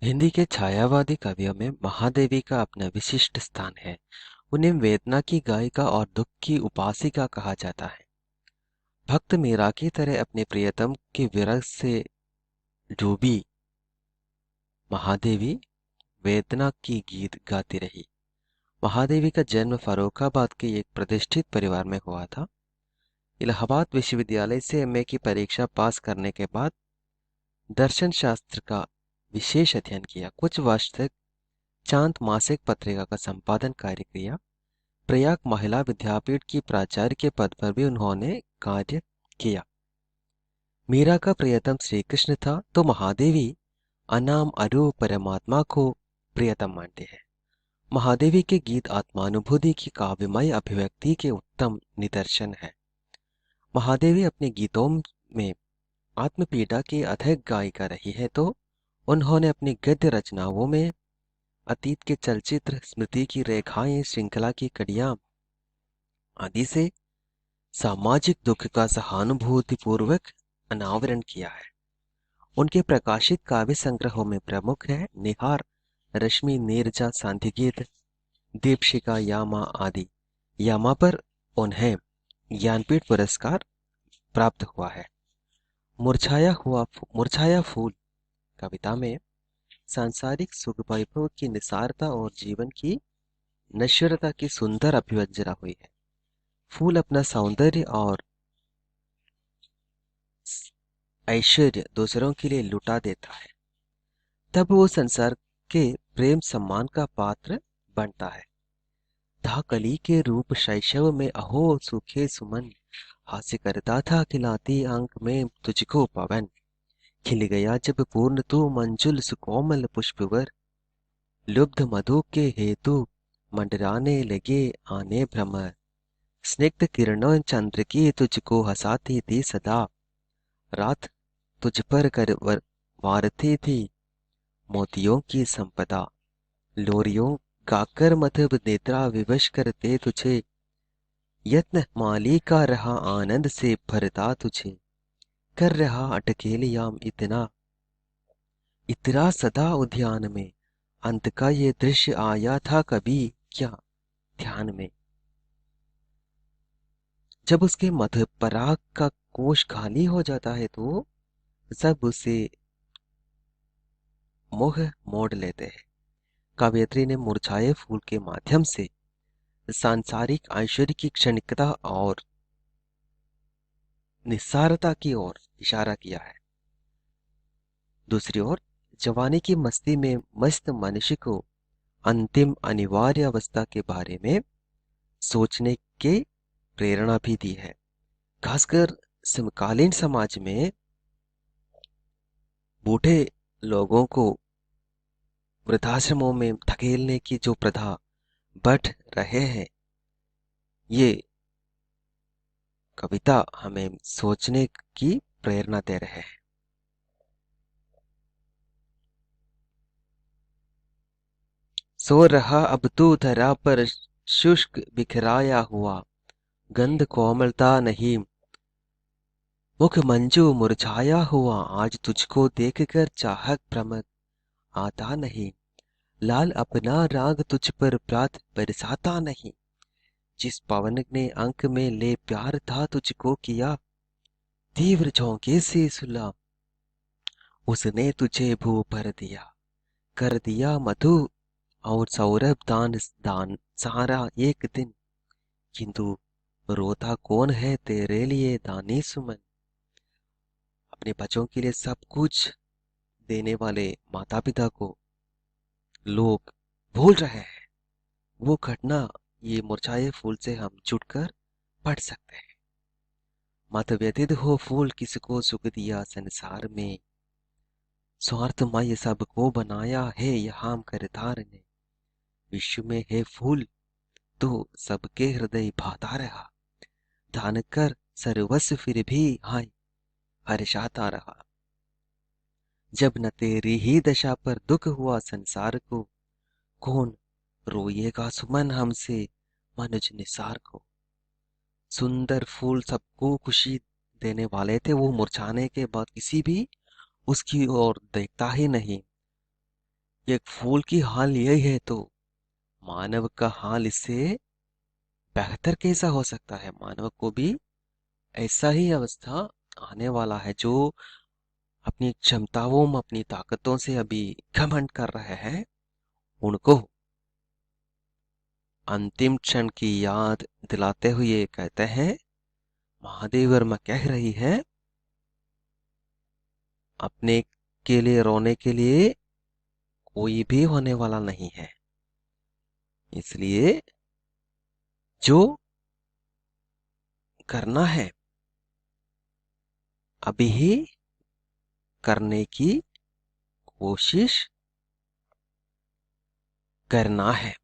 हिंदी के छायावादी कवियों में महादेवी का अपना विशिष्ट स्थान है। उन्हें वेदना की गायिका और दुख की उपासिका कहा जाता है। भक्त मीरा की तरह अपने प्रियतम के विरह से डूबी महादेवी वेदना की गीत गाती रही। महादेवी का जन्म फर्रुखाबाद के एक प्रतिष्ठित परिवार में हुआ था। इलाहाबाद विश्वविद्यालय से एमए की परीक्षा पास करने के बाद दर्शन शास्त्र का विशेष अध्ययन किया। कुछ वर्ष तक चांद मासिक पत्रिका का संपादन कार्य किया। प्रयाग महिला विद्यापीठ की प्राचार्य के पद पर भी उन्होंने कार्य किया। मीरा का प्रियतम श्री कृष्ण था, तो महादेवी अनाम अरूप परमात्मा को प्रियतम मानते हैं। महादेवी के गीत आत्मानुभूति की काव्यमय अभिव्यक्ति के उत्तम निदर्शन है। महादेवी अपने गीतों में आत्मपीड़ा की अथक गायिका रही है, तो उन्होंने अपनी गद्य रचनाओं में अतीत के चलचित्र, स्मृति की रेखाएं, श्रृंखला की कड़ियां आदि से सामाजिक दुख का सहानुभूतिपूर्वक अनावरण किया है। उनके प्रकाशित काव्य संग्रहों में प्रमुख है निहार, रश्मि, नीरजा, सांध्यगीत, दीपशिखा, यामा आदि। यामा पर उन्हें ज्ञानपीठ पुरस्कार प्राप्त हुआ है। मुरझाया फूल कविता में सांसारिक सुख वैभव की निसारता और जीवन की नश्वरता की सुंदर अभिव्यंजना हुई है। फूल अपना सौंदर्य और ऐश्वर्य दूसरों के लिए लुटा देता है, तब वो संसार के प्रेम सम्मान का पात्र बनता है। था कली के रूप शैशव में, अहो सूखे सुमन, हास्य करता था खिलाती आंख में तुझको पवन। खिल गया जब पूर्ण तू मंजुल सुकोमल पुष्पवर, लुब्ध मधु के हेतु मंडराने लगे आने भ्रमर। स्निग्ध किरणों चंद्र की तुझको हंसाती थी सदा, रात तुझ पर वारती थी मोतियों की संपदा। लोरियों गाकर मधुब नेत्रा विवश करते तुझे, यत्न माली का रहा आनंद से भरता तुझे। कर रहा अटकेलियाम इतना इतरा सदा उद्यान में, अंत का ये दृश्य आया था कभी क्या ध्यान में। जब उसके मध्य पराग का कोश खाली हो जाता है, तो सब उसे मोह मोड़ लेते हैं। कवयित्री ने मुरझाए फूल के माध्यम से सांसारिक ऐश्वर्य की क्षणिकता और निस्सारता की ओर इशारा किया है। दूसरी ओर जवानी की मस्ती में मस्त मनुष्य को अंतिम अनिवार्य अवस्था के बारे में सोचने की प्रेरणा भी दी है। खासकर समकालीन समाज में बूढ़े लोगों को वृद्धाश्रमों में धकेलने की जो प्रथा बढ़ रहे हैं, ये कविता हमें सोचने की प्रेरणा दे रहे हैं। सो रहा अब तू धरा पर शुष्क बिखराया हुआ, गंध कोमलता नहीं, मुख मंजू मुरझाया हुआ। आज तुझको देखकर चाहक भ्रमर आता नहीं, लाल अपना राग तुझ पर प्रात बरसाता नहीं। जिस पवन ने अंक में ले प्यार था तुझको किया, तीव्र झोंके से सुला उसने तुझे भू भर दिया। कर दिया मधु और सौरभ दान दान सारा एक दिन, किंतु रोता कौन है तेरे लिए दानी सुमन। अपने बच्चों के लिए सब कुछ देने वाले माता पिता को लोग भूल रहे हैं। वो घटना ये मुरझाए फूल से हम जुड़कर पढ़ सकते हैं। मत व्यथित हो फूल, किसको सुख दिया संसार में, स्वार्थमय सबको बनाया है यहाँ करतार ने। विश्व में है फूल तो सबके हृदय भाता रहा, दान कर सर्वस्व फिर भी हाय हर्षाता रहा। जब न तेरी ही दशा पर दुख हुआ संसार को, कौन रोएगा सुमन हमसे मनुज निसार को। सुंदर फूल सबको खुशी देने वाले थे, वो मुरझाने के बाद किसी भी उसकी ओर देखता ही नहीं। एक फूल की हाल यही है तो मानव का हाल इससे बेहतर कैसा हो सकता है। मानव को भी ऐसा ही अवस्था आने वाला है। जो अपनी क्षमताओं में अपनी ताकतों से अभी घमंड कर रहे हैं, उनको अंतिम क्षण की याद दिलाते हुए कहते हैं, महादेव वर्मा कह रही है, अपने के लिए रोने के लिए कोई भी होने वाला नहीं है। इसलिए जो करना है अभी ही करने की कोशिश करना है।